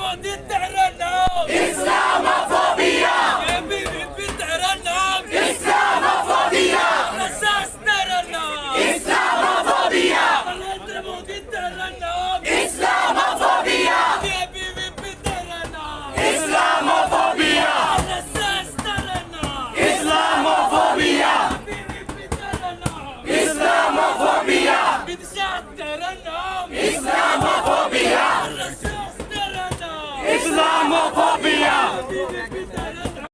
मोदी तेरा नाम Islamophobia, ABVP तेरा नाम इस्लामोफोबिया, आरएसएस तेरा नाम इस्लामोफोबिया, नरेंद्र मोदी तेरा नाम इस्लामोफोबिया, एबीवीपी तेरा नाम इस्लामोफोबिया, आरएसएस तेरा नाम इस्लामोफोबिया, एबीवीपी तेरा नाम इस्लामोफोबिया, विदिशा तेरा नाम इस्लामोफोबिया, आरएसएस तेरा नाम इस्लामोफोबिया, एबीवीपी तेरा नाम।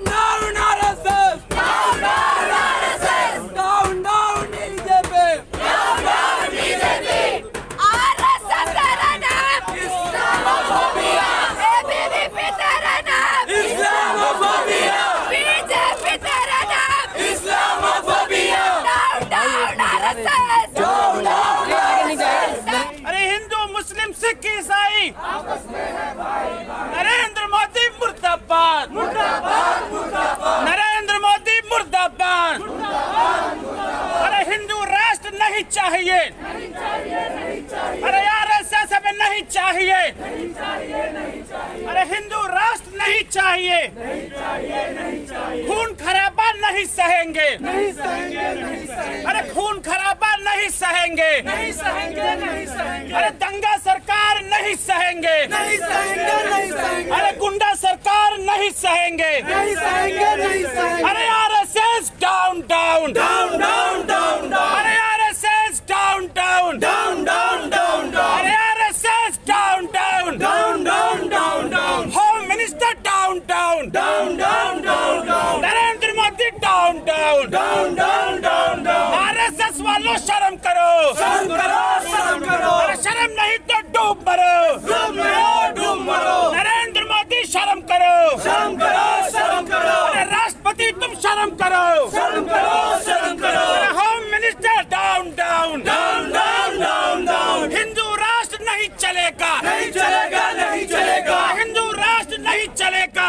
Down RSS! Down RSS! Down BJP! Down BJP! RSS तेरा नाम इस्लामोफोबिया! ABVP तेरा नाम इस्लामोफोबिया! BJP तेरा नाम इस्लामोफोबिया! Down RSS अरे हिंदू मुस्लिम सिख ईसाई नरेंद्र मोदी मुर्दाबाद नरेंद्र मोदी मुर्दाबाद अरे हिंदू राष्ट्र नहीं चाहिए अरे आरएसएस हमें नहीं चाहिए अरे हिंदू राष्ट्र नहीं चाहिए खून खराबा नहीं सहेंगे अरे खून खराबा नहीं सहेंगे अरे दंगा सरकार नहीं सहेंगे अरे गुंडा सरकार नहीं सहेंगे अरे आरएसएस डाउन डाउन अरे आरएसएस डाउन डाउन अरे RSS down down home minister down down Narendra Modi down down RSS वालों शर्म करो अरे शर्म नहीं तो डूब मरो नरेंद्र मोदी शर्म करो अरे राष्ट्रपति तुम शर्म करो अरे होम मिनिस्टर डाउन हिंदू राष्ट्र नहीं चलेगा हिंदू राष्ट्र नहीं चलेगा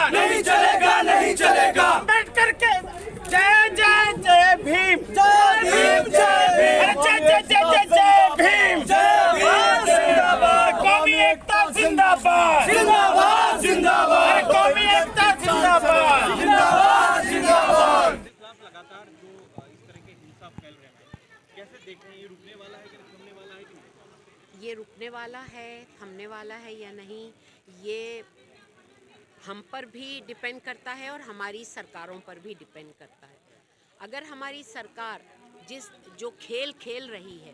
अम्बेडकर के जय जय जय भीम अरे जय भीम कौमी एकता जिंदाबाद अरे कौमी एकता जिंदाबाद लगातार जो इस तरह के हिंसा फैल रहे हैं, कैसे देख रहे हैं? ये रुकने वाला है कि थमने वाला है कि नहीं? ये रुकने वाला है, थमने वाला है या नहीं, ये हम पर भी डिपेंड करता है और हमारी सरकारों पर भी डिपेंड करता है। अगर हमारी सरकार जो खेल खेल रही है,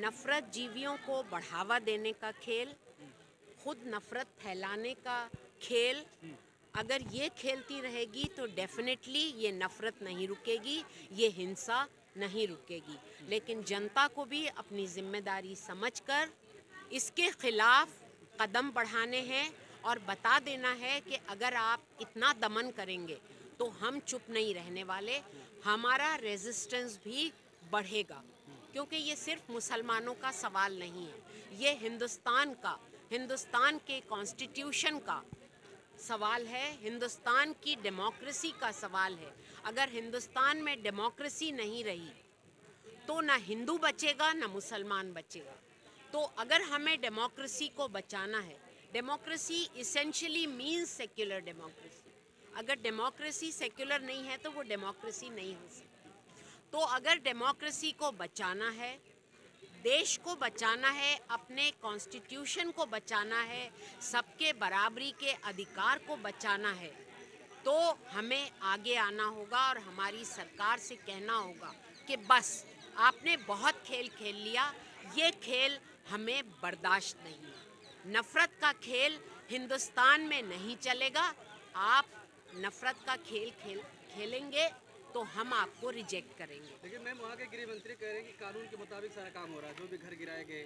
नफ़रत जीवियों को बढ़ावा देने का खेल, खुद नफ़रत फैलाने का खेल, अगर ये खेलती रहेगी तो डेफिनेटली ये नफ़रत नहीं रुकेगी, ये हिंसा नहीं रुकेगी। लेकिन जनता को भी अपनी जिम्मेदारी समझकर इसके खिलाफ कदम बढ़ाने हैं और बता देना है कि अगर आप इतना दमन करेंगे तो हम चुप नहीं रहने वाले, हमारा रेजिस्टेंस भी बढ़ेगा। क्योंकि ये सिर्फ मुसलमानों का सवाल नहीं है, ये हिंदुस्तान के कॉन्स्टिट्यूशन का सवाल है, हिंदुस्तान की डेमोक्रेसी का सवाल है। अगर हिंदुस्तान में डेमोक्रेसी नहीं रही तो ना हिंदू बचेगा ना मुसलमान बचेगा। तो अगर हमें डेमोक्रेसी को बचाना है, democracy essentially means secular democracy. अगर डेमोक्रेसी सेक्युलर नहीं है तो वो डेमोक्रेसी नहीं हो सकती। तो अगर डेमोक्रेसी को बचाना है, देश को बचाना है, अपने कॉन्स्टिट्यूशन को बचाना है, सबके बराबरी के अधिकार को बचाना है, तो हमें आगे आना होगा और हमारी सरकार से कहना होगा कि बस आपने बहुत खेल खेल लिया, ये खेल हमें बर्दाश्त नहीं है। नफ़रत का खेल हिंदुस्तान में नहीं चलेगा। आप नफ़रत का खेल खेलेंगे तो हम आपको रिजेक्ट करेंगे। लेकिन मैम, वहाँ के गृह मंत्री कह रहे हैं कि कानून के मुताबिक सारा काम हो रहा है, जो भी घर गिराए गए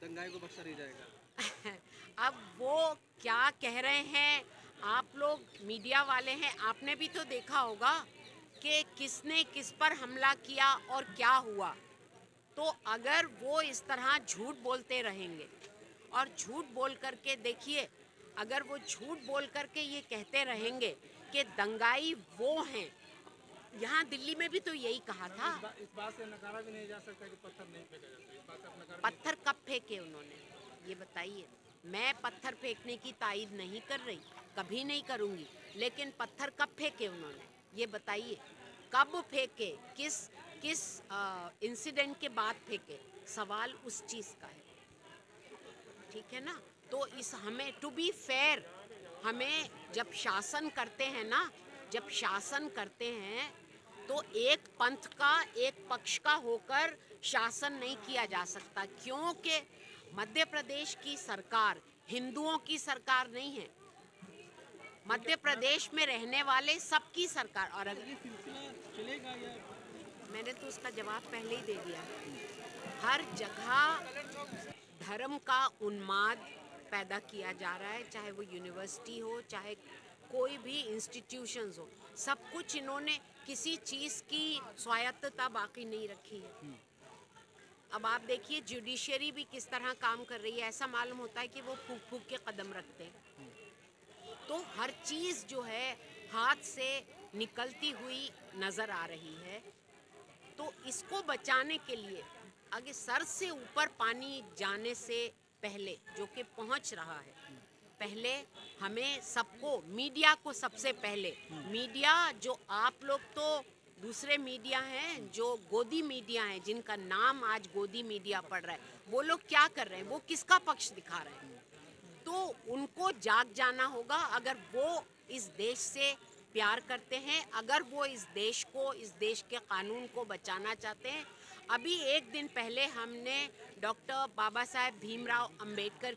दंगाई को बख्शा नहीं जाएगा। अब वो क्या कह रहे हैं, आप लोग मीडिया वाले हैं, आपने भी तो देखा होगा कि किसने किस पर हमला किया और क्या हुआ। तो अगर वो इस तरह झूठ बोलते रहेंगे और झूठ बोल करके देखिए, अगर वो झूठ बोल करके ये कहते रहेंगे कि दंगाई वो हैं, यहाँ दिल्ली में भी तो यही कहा था। इस बात से नकारा भी नहीं जा सकता कि पत्थर नहीं फेंका जाता, इस बात से आप नकार पत्थर कब फेंके उन्होंने, ये बताइए। मैं पत्थर फेंकने की तायद नहीं कर रही, कभी नहीं करूँगी, लेकिन पत्थर कब फेंके उन्होंने ये बताइए। कब फेंके, किस इंसिडेंट के बाद फेंके, सवाल उस चीज़ का है, ठीक है ना। तो इस हमें टू बी फेयर, हमें जब शासन करते हैं ना, जब शासन करते हैं तो एक पंथ का, एक पक्ष का होकर शासन नहीं किया जा सकता, क्योंकि मध्य प्रदेश की सरकार हिंदुओं की सरकार नहीं है, मध्य प्रदेश में रहने वाले सबकी सरकार। और अगर चलेगा या मैंने तो उसका जवाब पहले ही दे दिया, हर जगह धर्म का उन्माद पैदा किया जा रहा है, चाहे वो यूनिवर्सिटी हो, चाहे कोई भी इंस्टीट्यूशंस हो, सब कुछ इन्होंने, किसी चीज़ की स्वायत्तता बाकी नहीं रखी है। अब आप देखिए जुडिशरी भी किस तरह काम कर रही है, ऐसा मालूम होता है कि वो फूक फूक के कदम रखते हैं। तो हर चीज़ जो है हाथ से निकलती हुई नज़र आ रही है। तो इसको बचाने के लिए आगे सर से ऊपर पानी जाने से पहले, जो कि पहुंच रहा है, पहले हमें सबको, मीडिया को सबसे पहले, मीडिया जो आप लोग तो दूसरे मीडिया हैं जो गोदी मीडिया हैं, जिनका नाम आज गोदी मीडिया पड़ रहा है, वो लोग क्या कर रहे हैं, वो किसका पक्ष दिखा रहे हैं। तो उनको जाग जाना होगा। अगर वो इस देश से प्यार करते हैं, अगर वो इस देश को, इस देश के कानून को बचाना चाहते हैं। अभी एक दिन पहले हमने डॉक्टर बाबा साहेब भीमराव अंबेडकर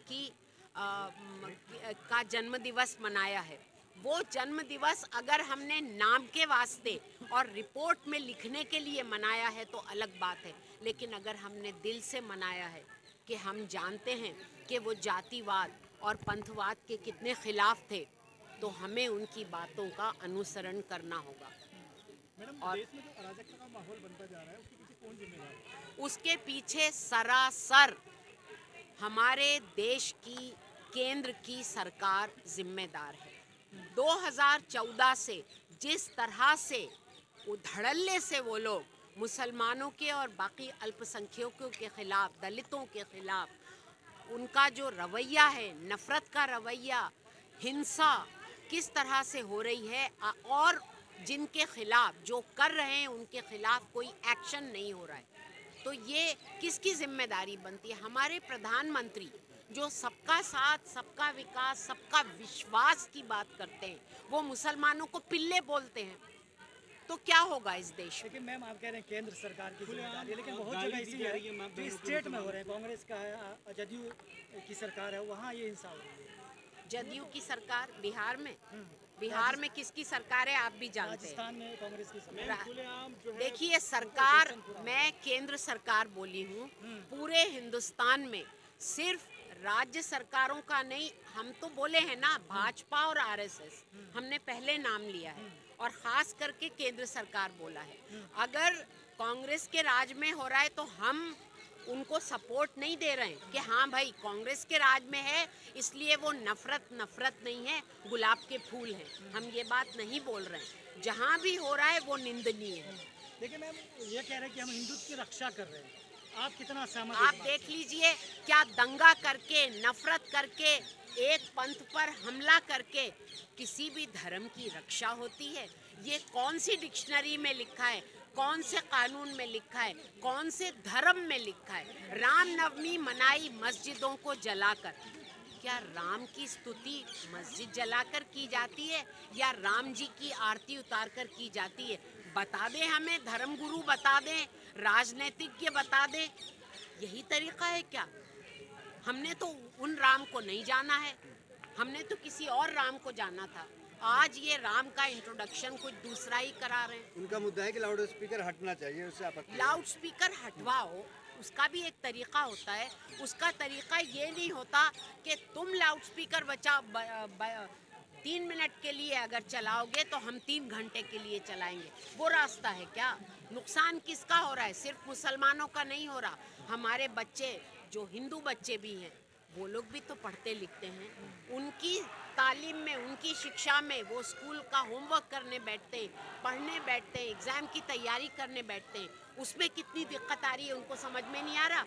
का जन्म दिवस मनाया है। वो जन्म दिवस अगर हमने नाम के वास्ते और रिपोर्ट में लिखने के लिए मनाया है तो अलग बात है, लेकिन अगर हमने दिल से मनाया है कि हम जानते हैं कि वो जातिवाद और पंथवाद के कितने खिलाफ थे, तो हमें उनकी बातों का अनुसरण करना होगा। और देश में जो अराजकता का माहौल बनता जा रहा है, उसके पीछे कौन जिम्मेदार है? उसके पीछे सरासर हमारे देश की केंद्र की सरकार जिम्मेदार है। 2014 से जिस तरह से धड़ल्ले से वो लोग मुसलमानों के और बाकी अल्पसंख्यकों के खिलाफ, दलितों के खिलाफ, उनका जो रवैया है, नफ़रत का रवैया, हिंसा किस तरह से हो रही है, और जिनके खिलाफ जो कर रहे हैं उनके खिलाफ कोई एक्शन नहीं हो रहा है, तो ये किसकी जिम्मेदारी बनती है? हमारे प्रधानमंत्री जो सबका साथ, सबका विकास, सबका विश्वास की बात करते हैं, वो मुसलमानों को पिल्ले बोलते हैं, तो क्या होगा इस देश में? लेकिन मैम आप कह रहे हैं केंद्र सरकार की जिम्मेदारी है, लेकिन बहुत जगह ऐसी है जो स्टेट में हो रहे हैं, कांग्रेस का है, जदयू की सरकार है, वहाँ ये हिंसा हो रही है। जदयू की सरकार बिहार में, बिहार में किसकी सरकार है आप भी जानते हैं। राजस्थान में कांग्रेस की सरकार। देखिए सरकार, मैं केंद्र सरकार बोली हूँ, पूरे हिंदुस्तान में सिर्फ राज्य सरकारों का नहीं, हम तो बोले हैं ना भाजपा और आरएसएस, हमने पहले नाम लिया है, और ख़ास करके केंद्र सरकार बोला है। अगर कांग्रेस के राज में हो रहा है तो हम उनको सपोर्ट नहीं दे रहे हैं कि हाँ भाई कांग्रेस के राज में है इसलिए वो नफ़रत नहीं है, गुलाब के फूल हैं, हम ये बात नहीं बोल रहे हैं। जहाँ भी हो रहा है वो निंदनीय है। देखिए मैम ये कह रहे हैं कि हम हिंदुत्व की रक्षा कर रहे हैं, आप कितना सहमत? आप देख लीजिए, क्या दंगा करके, नफरत करके, एक पंथ पर हमला करके किसी भी धर्म की रक्षा होती है? ये कौन सी डिक्शनरी में लिखा है, कौन से कानून में लिखा है, कौन से धर्म में लिखा है? रामनवमी मनाई मस्जिदों को जलाकर, क्या राम की स्तुति मस्जिद जलाकर की जाती है या राम जी की आरती उतारकर की जाती है? बता दें हमें, धर्मगुरु बता दें, राजनीतिज्ञ बता दें, यही तरीका है क्या? हमने तो उन राम को नहीं जाना है, हमने तो किसी और राम को जाना था। आज ये राम का इंट्रोडक्शन कुछ दूसरा ही करा रहे हैं। उनका मुद्दा है कि लाउड स्पीकर हटना चाहिए, उससे आपत्ति है। लाउड स्पीकर हटवाओ, उसका भी एक तरीका होता है। उसका तरीका ये नहीं होता कि तुम लाउड स्पीकर 3 मिनट के लिए अगर चलाओगे तो हम 3 घंटे के लिए चलाएंगे, वो रास्ता है क्या? नुकसान किसका हो रहा है? सिर्फ मुसलमानों का नहीं हो रहा, हमारे बच्चे जो हिंदू बच्चे भी हैं वो लोग भी तो पढ़ते लिखते हैं, उनकी तालीम में, उनकी शिक्षा में वो स्कूल का होमवर्क करने बैठते हैं, पढ़ने बैठते हैं, एग्ज़ाम की तैयारी करने बैठते हैं, उसमें कितनी दिक्कत आ रही है उनको समझ में नहीं आ रहा।